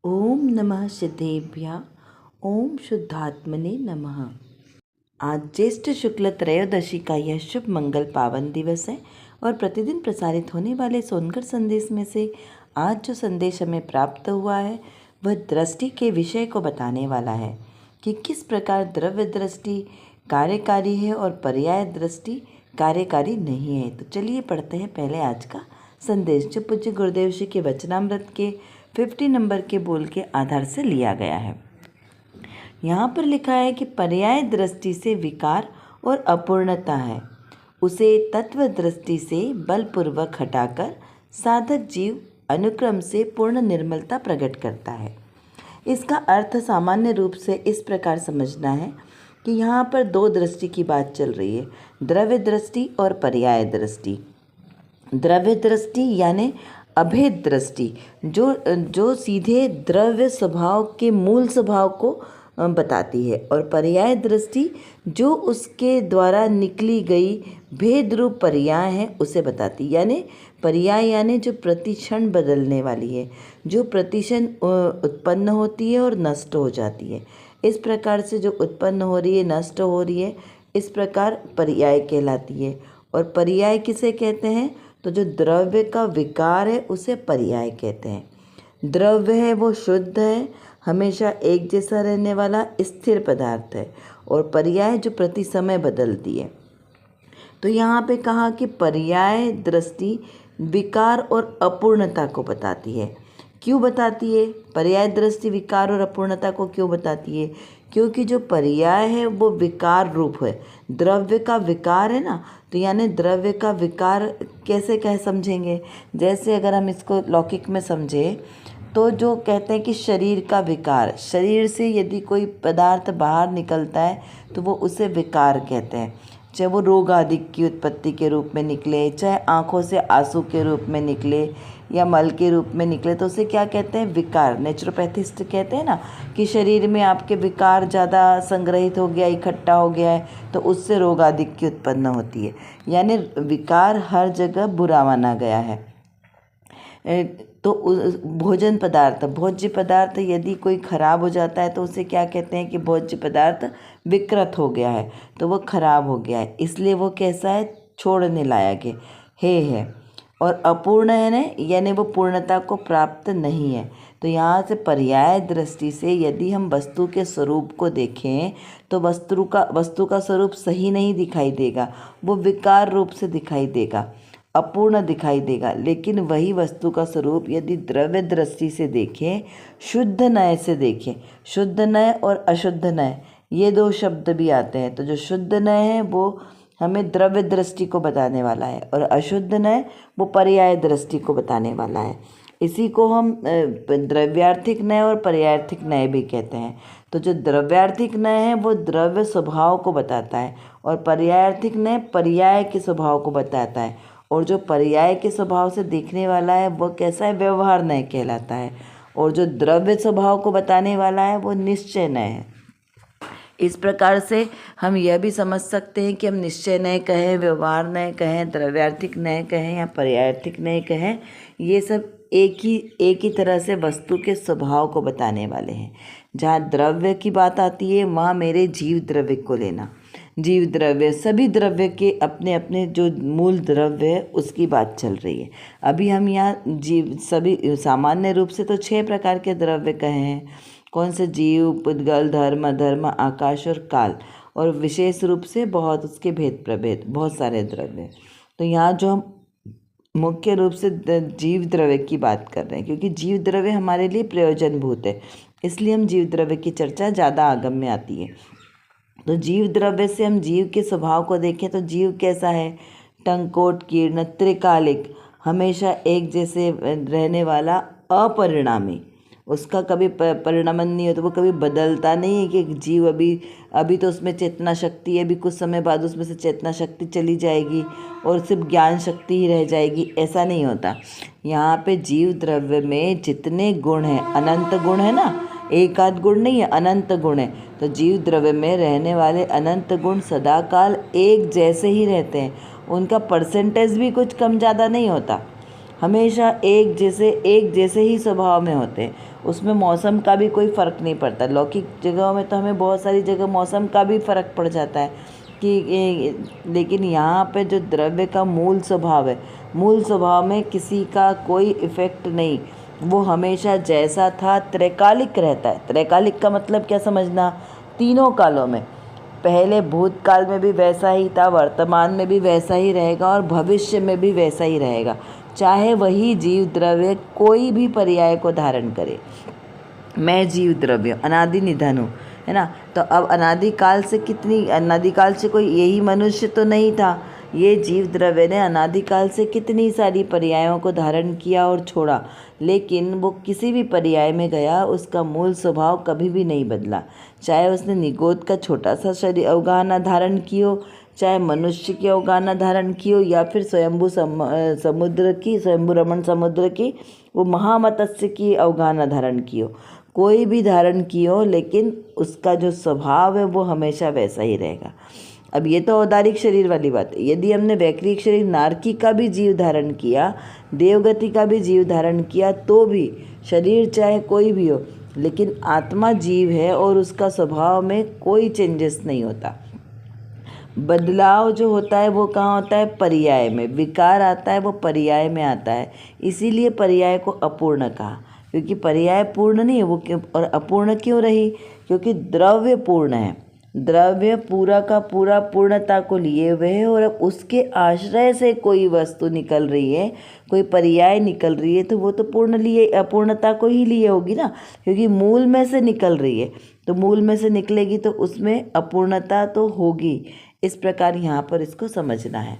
ओम नमः सिद्धेभ्य। ओम शुद्धात्मने नमः। आज ज्येष्ठ शुक्ल त्रयोदशी का यह शुभ मंगल पावन दिवस है और प्रतिदिन प्रसारित होने वाले सोनकर संदेश में से आज जो संदेश हमें प्राप्त हुआ है वह दृष्टि के विषय को बताने वाला है कि किस प्रकार द्रव्य दृष्टि कार्यकारी है और पर्याय दृष्टि कार्यकारी नहीं है। तो चलिए पढ़ते हैं पहले आज का संदेश, जो पूज्य गुरुदेव जी के वचनामृत के 50 नंबर के बोल के आधार से लिया गया है। यहाँ पर लिखा है कि पर्याय दृष्टि से विकार और अपूर्णता है, उसे तत्व दृष्टि से बलपूर्वक हटाकर साधक जीव अनुक्रम से पूर्ण निर्मलता प्रकट करता है। इसका अर्थ सामान्य रूप से इस प्रकार समझना है कि यहाँ पर दो दृष्टि की बात चल रही है, द्रव्य दृष्टि और पर्याय दृष्टि। द्रव्य दृष्टि यानी अभेद दृष्टि जो सीधे द्रव्य स्वभाव के मूल स्वभाव को बताती है, और पर्याय दृष्टि जो उसके द्वारा निकली गई भेद रूप पर्याय है उसे बताती। यानी पर्याय यानी जो प्रतिक्षण बदलने वाली है, जो प्रतिक्षण उत्पन्न होती है और नष्ट हो जाती है। इस प्रकार से जो उत्पन्न हो रही है, नष्ट हो रही है, इस प्रकार पर्याय कहलाती है। और पर्याय किसे कहते हैं? तो जो द्रव्य का विकार है उसे पर्याय कहते हैं। द्रव्य है वो शुद्ध है, हमेशा एक जैसा रहने वाला स्थिर पदार्थ है, और पर्याय जो प्रति समय बदलती है। तो यहाँ पे कहा कि पर्याय दृष्टि विकार और अपूर्णता को बताती है। क्यों बताती है? पर्याय दृष्टि विकार और अपूर्णता को क्यों बताती है? क्योंकि जो पर्याय है वो विकार रूप है। द्रव्य का विकार है ना, तो यानी द्रव्य का विकार कैसे कह समझेंगे? जैसे अगर हम इसको लौकिक में समझें तो जो कहते हैं कि शरीर का विकार, शरीर से यदि कोई पदार्थ बाहर निकलता है तो वो उसे विकार कहते हैं। चाहे वो रोग आदि की उत्पत्ति के रूप में निकले, चाहे आँखों से आंसू के रूप में निकले या मल के रूप में निकले, तो उसे क्या कहते हैं? विकार। नेचुरोपैथिस्ट कहते हैं ना कि शरीर में आपके विकार ज़्यादा संग्रहित हो गया, इकट्ठा हो गया है, तो उससे रोग आदि की उत्पन्न होती है। यानी विकार हर जगह बुरा माना गया है। तो भोजन पदार्थ, भोज्य पदार्थ यदि कोई खराब हो जाता है तो उसे क्या कहते हैं कि भोज्य पदार्थ विकृत हो गया है, तो वो खराब हो गया है, इसलिए वो कैसा है? छोड़ने लायक है। और अपूर्ण है ना, यानी वो पूर्णता को प्राप्त नहीं है। तो यहाँ से पर्याय दृष्टि से यदि हम वस्तु के स्वरूप को देखें तो वस्तु का स्वरूप सही नहीं दिखाई देगा, वो विकार रूप से दिखाई देगा, अपूर्ण दिखाई देगा। लेकिन वही वस्तु का स्वरूप यदि द्रव्य दृष्टि से देखें, शुद्ध नय से देखें, शुद्ध नय और अशुद्ध नय ये दो शब्द भी आते हैं। तो जो शुद्ध नय है वो हमें द्रव्य दृष्टि को बताने वाला है, और अशुद्ध नय वो पर्याय दृष्टि को बताने वाला है। इसी को हम द्रव्यार्थिक नय और पर्यायार्थिक नय भी कहते हैं। तो जो द्रव्यार्थिक नय है वो द्रव्य स्वभाव को बताता है, और पर्यायार्थिक नय पर्याय के स्वभाव को बताता है। और जो पर्याय के स्वभाव से देखने वाला है वो कैसा है? व्यवहार नय कहलाता है। और जो द्रव्य स्वभाव को बताने वाला है वो निश्चय नय है। इस प्रकार से हम यह भी समझ सकते हैं कि हम निश्चय नय कहें, व्यवहार नय कहें, द्रव्यार्थिक नय कहें या पर्यायार्थिक नय कहें, ये सब एक ही तरह से वस्तु के स्वभाव को बताने वाले हैं। जहाँ द्रव्य की बात आती है वहाँ मेरे जीव द्रव्य को लेना। जीव द्रव्य, सभी द्रव्य के अपने अपने जो मूल द्रव्य है उसकी बात चल रही है। अभी हम यहाँ जीव सभी सामान्य रूप से तो 6 प्रकार के द्रव्य कहे हैं। कौन से? जीव, पुद्गल, धर्म, अधर्म, आकाश और काल, और विशेष रूप से बहुत उसके भेद प्रभेद, बहुत सारे द्रव्य। तो यहाँ जो हम मुख्य रूप से जीव द्रव्य की बात कर रहे हैं, क्योंकि जीव द्रव्य हमारे लिए प्रयोजनभूत है, इसलिए हम जीव द्रव्य की चर्चा ज़्यादा आगम में आती है। तो जीव द्रव्य से हम जीव के स्वभाव को देखें तो जीव कैसा है? टंकोट कीर्ण, त्रिकालिक, हमेशा एक जैसे रहने वाला, अपरिणामी, उसका कभी परिणमन नहीं होता, वो कभी बदलता नहीं है कि जीव अभी तो उसमें चेतना शक्ति है, अभी कुछ समय बाद उसमें से चेतना शक्ति चली जाएगी और सिर्फ ज्ञान शक्ति ही रह जाएगी, ऐसा नहीं होता। यहाँ पे जीव द्रव्य में जितने गुण हैं, अनंत गुण है ना, एक आध गुण नहीं है, अनंत गुण है। तो जीव द्रव्य में रहने वाले अनंत गुण सदाकाल एक जैसे ही रहते हैं, उनका परसेंटेज भी कुछ कम ज़्यादा नहीं होता। हमेशा एक जैसे ही स्वभाव में होते हैं। उसमें मौसम का भी कोई फ़र्क नहीं पड़ता। लौकिक जगहों में तो हमें बहुत सारी जगह मौसम का भी फ़र्क पड़ जाता है लेकिन यहाँ पे जो द्रव्य का मूल स्वभाव है, मूल स्वभाव में किसी का कोई इफ़ेक्ट नहीं, वो हमेशा जैसा था त्रैकालिक रहता है। त्रैकालिक का मतलब क्या समझना, तीनों कालों में, पहले भूतकाल में भी वैसा ही था, वर्तमान में भी वैसा ही रहेगा और भविष्य में भी वैसा ही रहेगा, चाहे वही जीव द्रव्य कोई भी पर्याय को धारण करे। मैं जीव द्रव्य अनादि निधन हूँ, है ना। तो अब अनादिकाल से कोई यही मनुष्य तो नहीं था। ये जीव द्रव्य ने अनादिकाल से कितनी सारी पर्यायों को धारण किया और छोड़ा, लेकिन वो किसी भी पर्याय में गया, उसका मूल स्वभाव कभी भी नहीं बदला। चाहे उसने निगोद का छोटा सा शरीर अवगाहना धारण की हो, चाहे मनुष्य की अवगाहना धारण की हो, या फिर स्वयंभू रमण समुद्र की वो महामत्स्य की अवगाहना धारण की हो, कोई भी धारण की हो, लेकिन उसका जो स्वभाव है वो हमेशा वैसा ही रहेगा। अब ये तो औदारिक शरीर वाली बात है। यदि हमने वैक्रिक शरीर नारकी का भी जीव धारण किया, देवगति का भी जीव धारण किया, तो भी शरीर चाहे कोई भी हो, लेकिन आत्मा जीव है और उसका स्वभाव में कोई चेंजेस नहीं होता। बदलाव जो होता है वो कहाँ होता है, पर्याय में। विकार आता है वो पर्याय में आता है, इसीलिए पर्याय को अपूर्ण कहा, क्योंकि पर्याय पूर्ण नहीं है वो। क्यों और अपूर्ण क्यों रही, क्योंकि द्रव्य पूर्ण है। द्रव्य पूरा का पूरा पूर्णता को लिए हुए है, और अब उसके आश्रय से कोई वस्तु निकल रही है, कोई पर्याय निकल रही है, तो वो तो अपूर्णता को ही लिए होगी ना, क्योंकि मूल में से निकल रही है। तो मूल में से निकलेगी तो उसमें अपूर्णता तो होगी। इस प्रकार यहाँ पर इसको समझना है।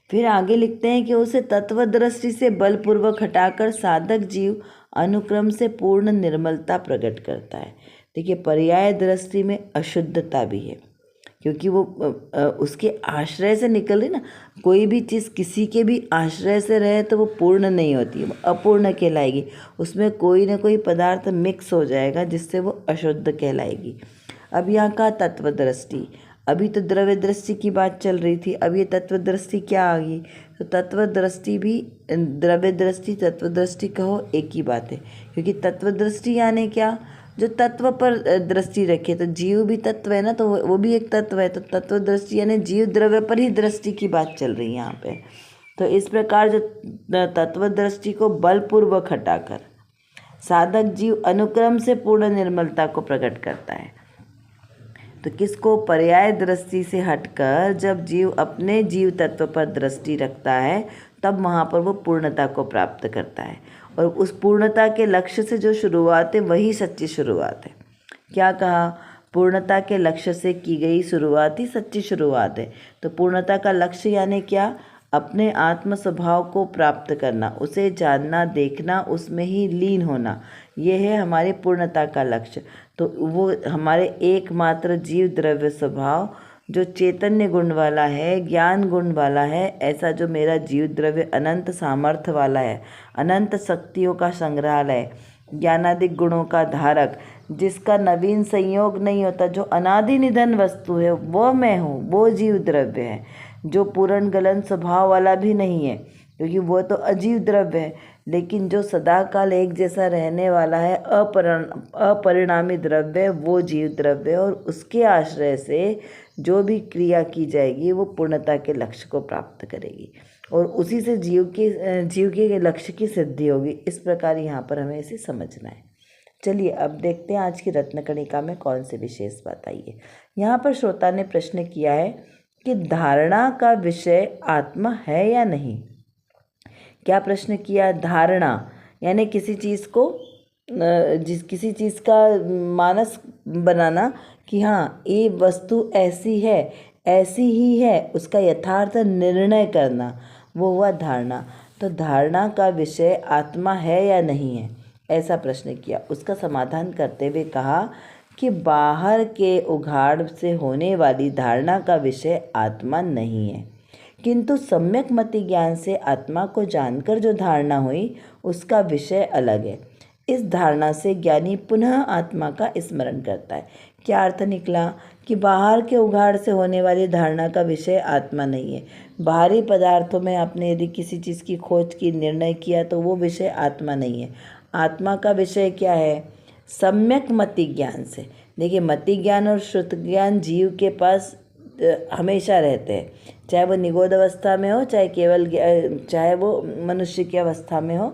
फिर आगे लिखते हैं कि उसे तत्व दृष्टि से बलपूर्वक हटाकर साधक जीव अनुक्रम से पूर्ण निर्मलता प्रकट करता है। देखिए, पर्याय दृष्टि में अशुद्धता भी है, क्योंकि वो उसके आश्रय से निकल रही ना। कोई भी चीज़ किसी के भी आश्रय से रहे तो वो पूर्ण नहीं होती, वो अपूर्ण कहलाएगी। उसमें कोई ना कोई पदार्थ मिक्स हो जाएगा जिससे वो अशुद्ध कहलाएगी। अब यहाँ का तत्व दृष्टि, अभी तो द्रव्य दृष्टि की बात चल रही थी, अब ये तत्व दृष्टि क्या आ गई। तो तत्व दृष्टि भी, द्रव्य दृष्टि तत्व दृष्टि कहो एक ही बात है, क्योंकि तत्व दृष्टि यानी क्या, जो तत्व पर दृष्टि रखे। तो जीव भी तत्व है ना, तो वो भी एक तत्व है। तो तत्व दृष्टि यानी जीव द्रव्य पर ही दृष्टि की बात चल रही है यहाँ पे। तो इस प्रकार जो तत्व दृष्टि को बलपूर्वक हटाकर साधक जीव अनुक्रम से पूर्ण निर्मलता को प्रकट करता है। तो किसको, पर्याय दृष्टि से हटकर जब जीव अपने जीव तत्व पर दृष्टि रखता है, तब वहाँ पर वो पूर्णता को प्राप्त करता है। और उस पूर्णता के लक्ष्य से जो शुरुआत है वही सच्ची शुरुआत है। क्या कहा, पूर्णता के लक्ष्य से की गई शुरुआत ही सच्ची शुरुआत है। तो पूर्णता का लक्ष्य यानी क्या, अपने आत्म स्वभाव को प्राप्त करना, उसे जानना, देखना, उसमें ही लीन होना, ये है हमारे पूर्णता का लक्ष्य। तो वो हमारे एकमात्र जीव द्रव्य स्वभाव जो चैतन्य गुण वाला है, ज्ञान गुण वाला है, ऐसा जो मेरा जीव द्रव्य अनंत सामर्थ्य वाला है, अनंत शक्तियों का संग्रहालय, ज्ञानादिक गुणों का धारक, जिसका नवीन संयोग नहीं होता, जो अनादि निधन वस्तु है, वो मैं हूँ, वो जीव द्रव्य है। जो पूर्ण गलन स्वभाव वाला भी नहीं है, क्योंकि वो तो अजीव द्रव्य है, लेकिन जो सदाकाल एक जैसा रहने वाला है, अपरिणामी द्रव्य, वो जीव द्रव्य। और उसके आश्रय से जो भी क्रिया की जाएगी वो पूर्णता के लक्ष्य को प्राप्त करेगी, और उसी से जीव के लक्ष्य की सिद्धि होगी। इस प्रकार यहाँ पर हमें इसे समझना है। चलिए अब देखते हैं आज की रत्नकणिका में कौन सी विशेष बात आई है। यहाँ पर श्रोता ने प्रश्न किया है कि धारणा का विषय आत्मा है या नहीं। क्या प्रश्न किया, धारणा यानी किसी चीज़ को, किसी चीज़ का मानस बनाना कि हाँ ये वस्तु ऐसी है, ऐसी ही है, उसका यथार्थ निर्णय करना, वो हुआ धारणा। तो धारणा का विषय आत्मा है या नहीं है, ऐसा प्रश्न किया। उसका समाधान करते हुए कहा कि बाहर के उघाड़ से होने वाली धारणा का विषय आत्मा नहीं है, किंतु सम्यक मति ज्ञान से आत्मा को जानकर जो धारणा हुई उसका विषय अलग है। इस धारणा से ज्ञानी पुनः आत्मा का स्मरण करता है। क्या अर्थ निकला कि बाहर के उघाड़ से होने वाली धारणा का विषय आत्मा नहीं है। बाहरी पदार्थों में आपने यदि किसी चीज़ की खोज की, निर्णय किया, तो वो विषय आत्मा नहीं है। आत्मा का विषय क्या है? सम्यक मति ज्ञान से। देखिए, मति ज्ञान और श्रुत ज्ञान जीव के पास हमेशा रहते हैं, चाहे वो निगोद अवस्था में हो, चाहे वो मनुष्य की अवस्था में हो।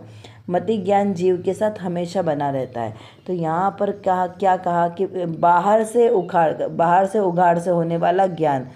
मति ज्ञान जीव के साथ हमेशा बना रहता है। तो यहाँ पर क्या कहा कि बाहर से उघाड़ से होने वाला ज्ञान,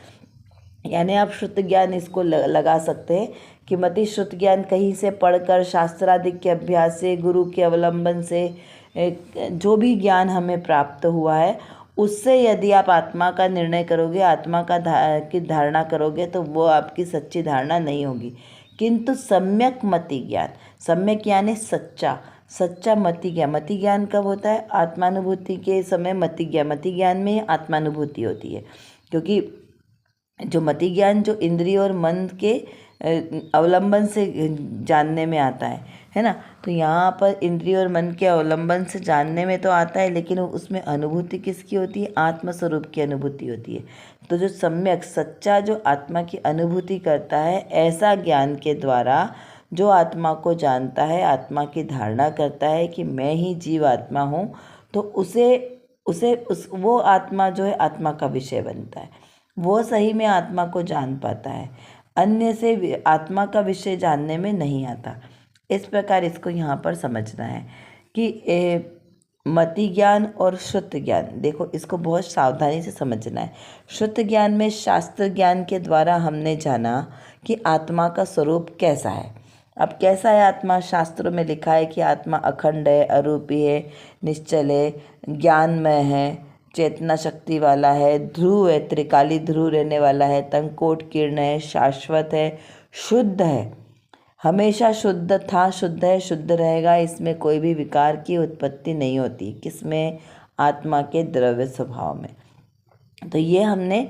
यानी आप श्रुत ज्ञान इसको लगा सकते हैं कि मति श्रुत ज्ञान कहीं से पढ़कर, शास्त्रादि के अभ्यास से, गुरु के अवलंबन से जो भी ज्ञान हमें प्राप्त हुआ है, उससे यदि आप आत्मा का निर्णय करोगे, आत्मा की धारणा करोगे, तो वो आपकी सच्ची धारणा नहीं होगी। किंतु सम्यक मति ज्ञान, सम्यक यानी सच्चा मति ज्ञान कब होता है? आत्मानुभूति के समय मति ज्ञान में आत्मानुभूति होती है। क्योंकि जो मति ज्ञान जो इंद्रिय और मन के अवलंबन से जानने में आता है ना। तो यहाँ पर इंद्रिय और मन के अवलंबन से जानने में तो आता है, लेकिन उसमें अनुभूति किसकी होती है? आत्मस्वरूप की अनुभूति होती है। तो जो सम्यक सच्चा जो आत्मा की अनुभूति करता है, ऐसा ज्ञान के द्वारा जो आत्मा को जानता है, आत्मा की धारणा करता है कि मैं ही जीव आत्मा हूँ, तो वो आत्मा जो है आत्मा का विषय बनता है। वो सही में आत्मा को जान पाता है, अन्य से आत्मा का विषय जानने में नहीं आता। इस प्रकार इसको यहाँ पर समझना है कि मति ज्ञान और श्रुत ज्ञान, देखो इसको बहुत सावधानी से समझना है। श्रुत ज्ञान में शास्त्र ज्ञान के द्वारा हमने जाना कि आत्मा का स्वरूप कैसा है। अब कैसा है आत्मा? शास्त्रों में लिखा है कि आत्मा अखंड है, अरूपी है, निश्चल है, ज्ञानमय है, चेतना शक्ति वाला है, ध्रुव है, त्रिकाली ध्रुव रहने वाला है, तंकोट किरण है, शाश्वत है, शुद्ध है, हमेशा शुद्ध था, शुद्ध है, शुद्ध रहेगा। इसमें कोई भी विकार की उत्पत्ति नहीं होती। किसमें? आत्मा के द्रव्य स्वभाव में। तो ये हमने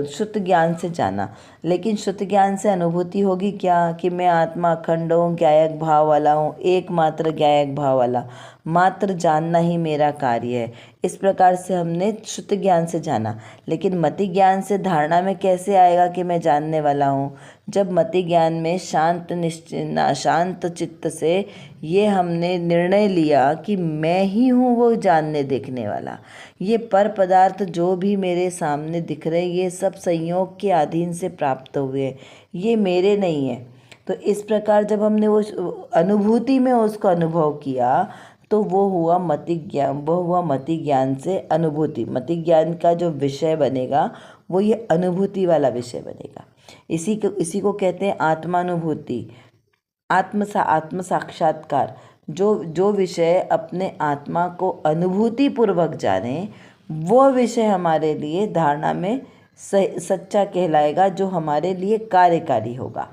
शुद्ध ज्ञान से जाना। लेकिन शुद्ध ज्ञान से अनुभूति होगी क्या? कि मैं आत्मा अखंड हूँ, ज्ञायक भाव वाला हूँ, एकमात्र ज्ञायक भाव वाला, मात्र जानना ही मेरा कार्य है। इस प्रकार से हमने शुद्ध ज्ञान से जाना। लेकिन मति ज्ञान से धारणा में कैसे आएगा कि मैं जानने वाला हूँ? जब मति ज्ञान में शांत चित्त से ये हमने निर्णय लिया कि मैं ही हूँ वो जानने देखने वाला, ये पर पदार्थ जो भी मेरे सामने दिख रहे, ये सब संयोग के अधीन से प्राप्त हुए, ये मेरे नहीं है। तो इस प्रकार जब हमने वो अनुभूति में उसको अनुभव किया, तो वो हुआ मति ज्ञान से अनुभूति। मति ज्ञान का जो विषय बनेगा वो ये अनुभूति वाला विषय बनेगा। इसी को कहते हैं आत्मानुभूति, आत्म साक्षात्कार। जो विषय अपने आत्मा को अनुभूति पूर्वक जाने, वो विषय हमारे लिए धारणा में सच्चा कहलाएगा, जो हमारे लिए कार्यकारी होगा।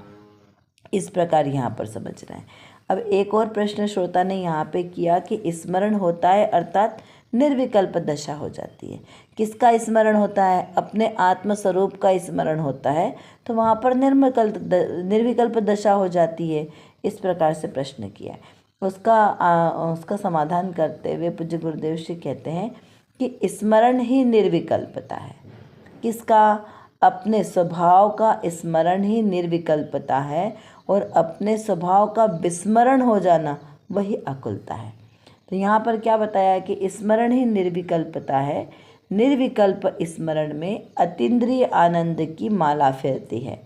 इस प्रकार यहाँ पर समझना है। अब एक और प्रश्न श्रोता ने यहाँ पे किया कि स्मरण होता है अर्थात निर्विकल्प दशा हो जाती है। किसका स्मरण होता है? अपने आत्म स्वरूप का स्मरण होता है, तो वहाँ पर निर्विकल्प दशा हो जाती है। इस प्रकार से प्रश्न किया है। उसका समाधान करते हुए पूज्य गुरुदेव श्री कहते हैं कि स्मरण ही निर्विकल्पता है। किसका? अपने स्वभाव का स्मरण ही निर्विकल्पता है, और अपने स्वभाव का विस्मरण हो जाना वही अकुलता है। तो यहाँ पर क्या बताया कि स्मरण ही निर्विकल्पता है। निर्विकल्प स्मरण में अतीन्द्रिय आनंद की माला फेरती है।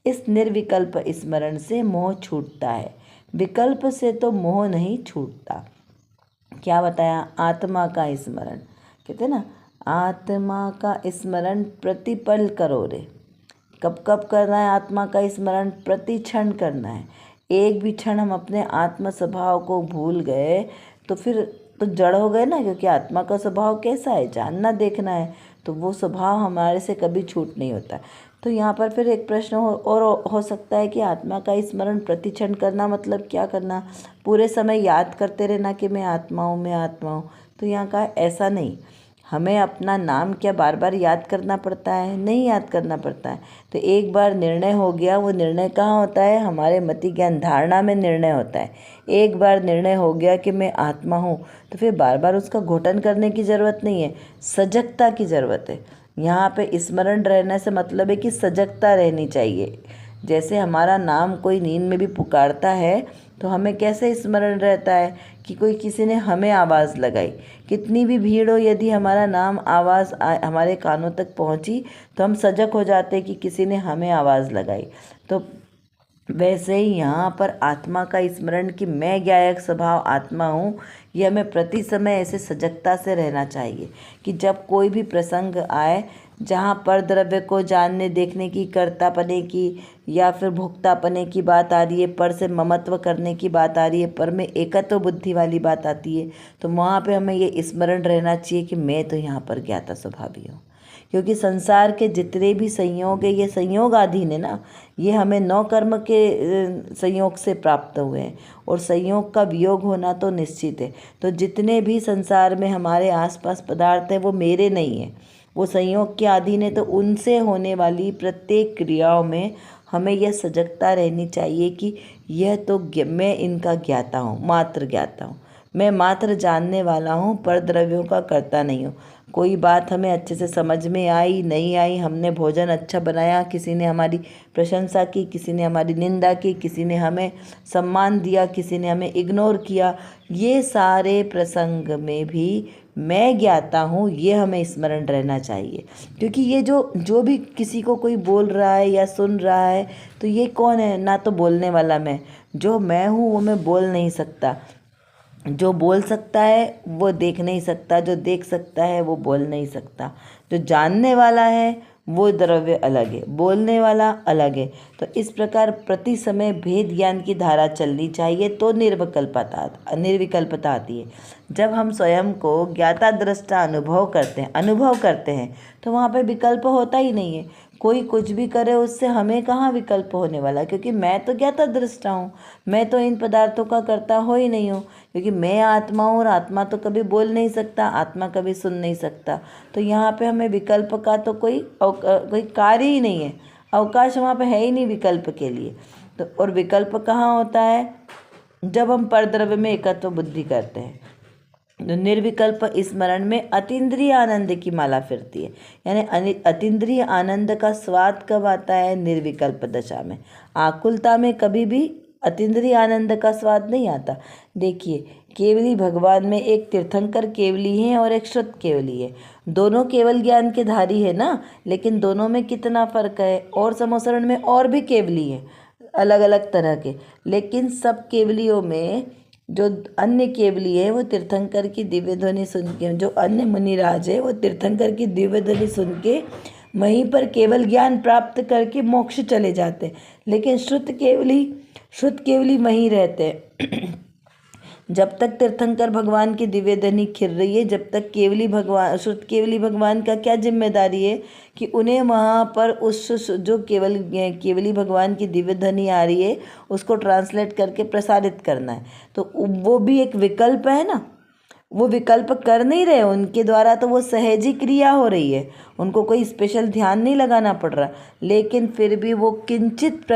इस निर्विकल्प स्मरण से मोह छूटता है, विकल्प से तो मोह नहीं छूटता। क्या बताया? आत्मा का स्मरण, कहते ना, आत्मा का स्मरण प्रतिपल करो रे। कब कब करना है आत्मा का स्मरण? प्रति क्षण करना है। एक भी क्षण हम अपने आत्म स्वभाव को भूल गए तो फिर तो जड़ हो गए ना, क्योंकि आत्मा का स्वभाव कैसा है? जानना देखना है, तो वो स्वभाव हमारे से कभी छूट नहीं होता। तो यहाँ पर फिर एक प्रश्न हो सकता है कि आत्मा का स्मरण प्रति क्षण करना मतलब क्या करना? पूरे समय याद करते रहना कि मैं आत्मा हूँ, मैं आत्मा हूँ। तो यहाँ का ऐसा नहीं, हमें अपना नाम क्या बार बार याद करना पड़ता है? नहीं याद करना पड़ता है। तो एक बार निर्णय हो गया, वो निर्णय कहाँ होता है? हमारे मति ज्ञान धारणा में निर्णय होता है। एक बार निर्णय हो गया कि मैं आत्मा हूँ, तो फिर बार बार उसका घोटन करने की ज़रूरत नहीं है, सजगता की ज़रूरत है। यहाँ पे स्मरण रहने से मतलब है कि सजगता रहनी चाहिए। जैसे हमारा नाम कोई नींद में भी पुकारता है, तो हमें कैसे स्मरण रहता है कि कोई किसी ने हमें आवाज़ लगाई। कितनी भी भीड़ हो, यदि हमारा नाम आवाज़ हमारे कानों तक पहुंची, तो हम सजग हो जाते हैं कि किसी ने हमें आवाज़ लगाई। तो वैसे ही यहाँ पर आत्मा का स्मरण कि मैं ज्ञायक स्वभाव आत्मा हूँ, ये हमें प्रति समय ऐसे सजगता से रहना चाहिए कि जब कोई भी प्रसंग आए जहाँ पर द्रव्य को जानने देखने की, कर्तापने की या फिर भोक्तापने की बात आ रही है, पर से ममत्व करने की बात आ रही है, पर में एकत्व बुद्धि वाली बात आती है, तो वहाँ पे हमें ये स्मरण रहना चाहिए कि मैं तो यहाँ पर ज्ञाता स्वभावी हूँ। क्योंकि संसार के जितने भी संयोग है, ये संयोगाधीन है ना, ये हमें 9 कर्म के संयोग से प्राप्त हुए हैं, और संयोग का वियोग होना तो निश्चित है। तो जितने भी संसार में हमारे आसपास पदार्थ हैं, वो मेरे नहीं हैं, वो संयोग के अधीन है। तो उनसे होने वाली प्रत्येक क्रियाओं में हमें यह सजगता रहनी चाहिए कि यह तो मैं इनका ज्ञाता हूँ, मात्र ज्ञाता हूँ, मैं मात्र जानने वाला हूँ, पर द्रव्यों का कर्ता नहीं हूँ। कोई बात हमें अच्छे से समझ में आई नहीं आई, हमने भोजन अच्छा बनाया, किसी ने हमारी प्रशंसा की, किसी ने हमारी निंदा की, किसी ने हमें सम्मान दिया, किसी ने हमें इग्नोर किया, ये सारे प्रसंग में भी मैं ज्ञाता हूँ, ये हमें स्मरण रहना चाहिए। क्योंकि ये जो भी किसी को कोई बोल रहा है या सुन रहा है, तो ये कौन है? ना तो बोलने वाला मैं, जो मैं हूँ वो मैं बोल नहीं सकता, जो बोल सकता है वो देख नहीं सकता, जो देख सकता है वो बोल नहीं सकता। जो जानने वाला है वो द्रव्य अलग है, बोलने वाला अलग है। तो इस प्रकार प्रति समय भेद ज्ञान की धारा चलनी चाहिए, तो निर्विकल्पता आती है। जब हम स्वयं को ज्ञाता दृष्टा अनुभव करते हैं तो वहाँ पे विकल्प होता ही नहीं है। कोई कुछ भी करे, उससे हमें कहाँ विकल्प होने वाला, क्योंकि मैं तो ज्ञाता दृष्टा हूँ, मैं तो इन पदार्थों का कर्ता हो ही नहीं हूँ। क्योंकि मैं आत्मा हूँ, और आत्मा तो कभी बोल नहीं सकता, आत्मा कभी सुन नहीं सकता। तो यहाँ पे हमें विकल्प का तो कोई कार्य ही नहीं है, अवकाश वहाँ पे है ही नहीं विकल्प के लिए। तो और विकल्प कहाँ होता है? जब हम परद्रव्य में एकत्व बुद्धि करते हैं। तो निर्विकल्प स्मरण में अतीन्द्रिय आनंद की माला फिरती है। यानी अतीन्द्रिय आनंद का स्वाद कब आता है? निर्विकल्प दशा में। आकुलता में कभी भी अतीन्द्रिय आनंद का स्वाद नहीं आता। देखिए, केवली भगवान में एक तीर्थंकर केवली है और एक श्रुत केवली है। दोनों केवल ज्ञान के धारी है ना, लेकिन दोनों में कितना फर्क है? और समोसरण में और भी केवली है अलग अलग तरह के, लेकिन सब केवलियों में जो अन्य केवली है वो तीर्थंकर की दिव्य ध्वनि सुन के, जो अन्य मुनिराज है वो तीर्थंकर की दिव्य ध्वनि सुन के वहीं पर केवल ज्ञान प्राप्त करके मोक्ष चले जाते हैं। लेकिन श्रुत केवली वहीं रहते हैं। जब तक तीर्थंकर भगवान की दिव्य ध्वनि खिर रही है, जब तक श्रुत केवली भगवान का क्या जिम्मेदारी है कि उन्हें वहाँ पर उस जो केवली भगवान की दिव्य ध्वनि आ रही है उसको ट्रांसलेट करके प्रसारित करना है। तो वो भी एक विकल्प है ना, वो विकल्प कर नहीं रहे, उनके द्वारा तो वो सहजी क्रिया हो रही है, उनको कोई स्पेशल ध्यान नहीं लगाना पड़ रहा, लेकिन फिर भी वो किंचित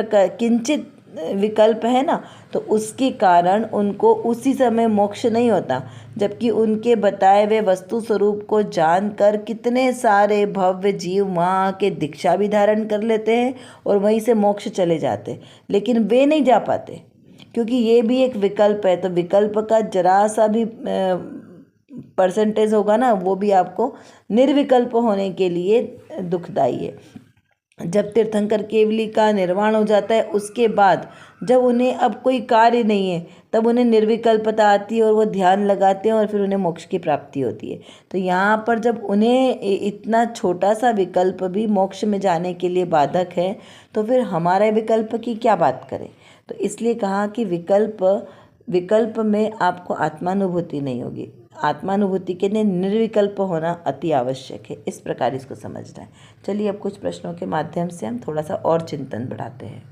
विकल्प है ना, तो उसके कारण उनको उसी समय मोक्ष नहीं होता। जबकि उनके बताए हुए वस्तु स्वरूप को जानकर कितने सारे भव्य जीव वहाँ के दीक्षा भी धारण कर लेते हैं और वहीं से मोक्ष चले जाते, लेकिन वे नहीं जा पाते, क्योंकि ये भी एक विकल्प है। तो विकल्प का जरा सा भी परसेंटेज होगा ना, वो भी आपको निर्विकल्प होने के लिए दुखदाई है। जब तीर्थंकर केवली का निर्वाण हो जाता है, उसके बाद जब उन्हें अब कोई कार्य नहीं है, तब उन्हें निर्विकल्पता आती है और वो ध्यान लगाते हैं और फिर उन्हें मोक्ष की प्राप्ति होती है। तो यहाँ पर जब उन्हें इतना छोटा सा विकल्प भी मोक्ष में जाने के लिए बाधक है, तो फिर हमारे विकल्प की क्या बात करें। तो इसलिए कहा कि विकल्प में आपको आत्मानुभूति नहीं होगी। आत्मानुभूति के लिए निर्विकल्प होना अति आवश्यक है। इस प्रकार इसको समझना है। चलिए अब कुछ प्रश्नों के माध्यम से हम थोड़ा सा और चिंतन बढ़ाते हैं।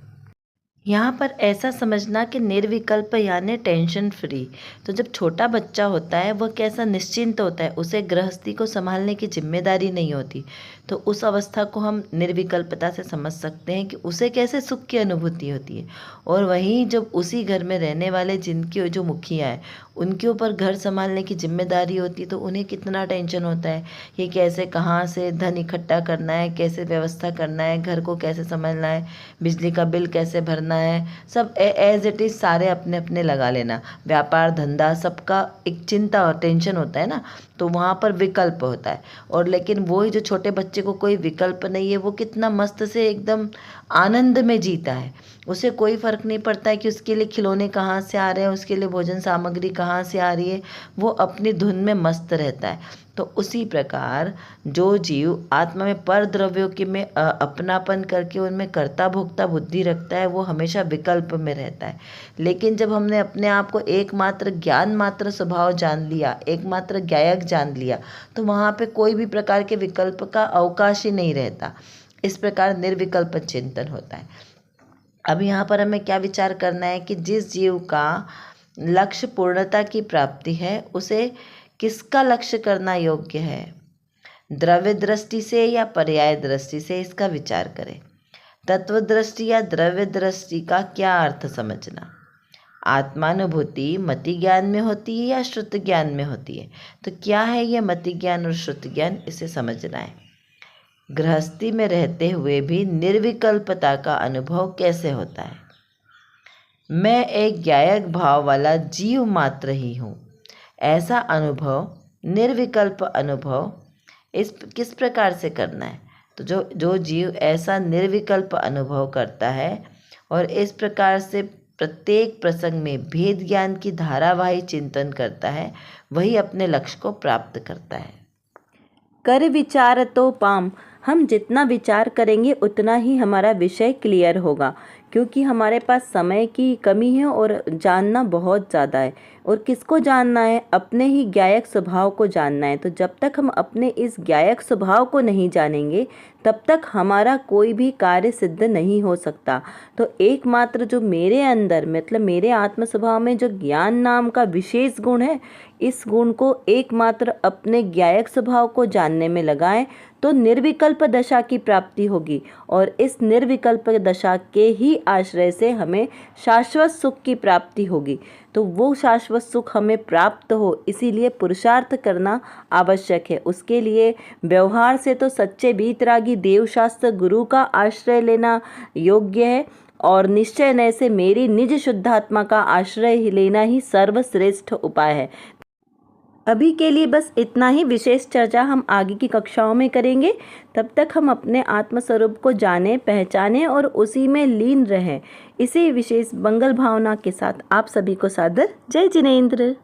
यहाँ पर ऐसा समझना कि निर्विकल्प यानी टेंशन फ्री। तो जब छोटा बच्चा होता है वह कैसा निश्चिंत होता है, उसे गृहस्थी को संभालने की जिम्मेदारी नहीं होती। तो उस अवस्था को हम निर्विकल्पता से समझ सकते हैं कि उसे कैसे सुख की अनुभूति होती है। और वहीं जब उसी घर में रहने वाले जिनके जो मुखिया है उनके ऊपर घर संभालने की जिम्मेदारी होती है, तो उन्हें कितना टेंशन होता है कि कैसे कहाँ से धन इकट्ठा करना है, कैसे व्यवस्था करना है, घर को कैसे संभालना है, बिजली का बिल कैसे भरना है, सब एज इट इज़ सारे अपने अपने लगा लेना। व्यापार धंधा सबका एक चिंता और टेंशन होता है ना, तो वहाँ पर विकल्प होता है। और लेकिन वही जो छोटे बच्चे को कोई विकल्प नहीं है, वो कितना मस्त से एकदम आनंद में जीता है। उसे कोई फ़र्क नहीं पड़ता है कि उसके लिए खिलौने कहाँ से आ रहे हैं, उसके लिए भोजन सामग्री कहाँ से आ रही है, वो अपनी धुन में मस्त रहता है। तो उसी प्रकार जो जीव आत्मा में पर द्रव्यों के में अपनापन करके उनमें कर्ता भोक्ता बुद्धि रखता है, वो हमेशा विकल्प में रहता है। लेकिन जब हमने अपने आप को एकमात्र ज्ञान मात्र स्वभाव जान लिया, एकमात्र ज्ञायक जान लिया, तो वहाँ पे कोई भी प्रकार के विकल्प का अवकाश ही नहीं रहता। इस प्रकार निर्विकल्प चिंतन होता है। अब यहाँ पर हमें क्या विचार करना है कि जिस जीव का लक्ष्य पूर्णता की प्राप्ति है, उसे किसका लक्ष्य करना योग्य है, द्रव्य दृष्टि से या पर्याय दृष्टि से, इसका विचार करें। तत्व दृष्टि या द्रव्य दृष्टि का क्या अर्थ समझना। आत्मानुभूति मति ज्ञान में होती है या श्रुत ज्ञान में होती है। तो क्या है यह मति ज्ञान और श्रुत ज्ञान, इसे समझना है। गृहस्थी में रहते हुए भी निर्विकल्पता का अनुभव कैसे होता है। मैं एक ज्ञायक भाव वाला जीव मात्र ही हूँ, ऐसा अनुभव, निर्विकल्प अनुभव इस किस प्रकार से करना है। तो जो जीव ऐसा निर्विकल्प अनुभव करता है और इस प्रकार से प्रत्येक प्रसंग में भेद ज्ञान की धारावाही चिंतन करता है, वही अपने लक्ष्य को प्राप्त करता है। कर विचार तो पाम, हम जितना विचार करेंगे उतना ही हमारा विषय क्लियर होगा, क्योंकि हमारे पास समय की कमी है और जानना बहुत ज़्यादा है। और किसको जानना है? अपने ही ज्ञायक स्वभाव को जानना है। तो जब तक हम अपने इस ज्ञायक स्वभाव को नहीं जानेंगे तब तक हमारा कोई भी कार्य सिद्ध नहीं हो सकता। तो एकमात्र जो मेरे अंदर मतलब मेरे आत्म स्वभाव में जो ज्ञान नाम का विशेष गुण है, इस गुण को एकमात्र अपने ज्ञायक स्वभाव को जानने में लगाएं तो निर्विकल्प दशा की प्राप्ति होगी। और इस निर्विकल्प दशा के ही आश्रय से हमें शाश्वत सुख की प्राप्ति होगी। तो वो शाश्वत सुख हमें प्राप्त हो, इसीलिए पुरुषार्थ करना आवश्यक है। उसके लिए व्यवहार से तो सच्चे वीतरागी देवशास्त्र गुरु का आश्रय लेना योग्य है, और निश्चय नय से मेरी निज शुद्धात्मा का आश्रय लेना ही सर्वश्रेष्ठ उपाय है। अभी के लिए बस इतना ही। विशेष चर्चा हम आगे की कक्षाओं में करेंगे। तब तक हम अपने आत्मस्वरूप को जानें, पहचानें और उसी में लीन रहें। इसी विशेष मंगल भावना के साथ आप सभी को सादर जय जिनेंद्र।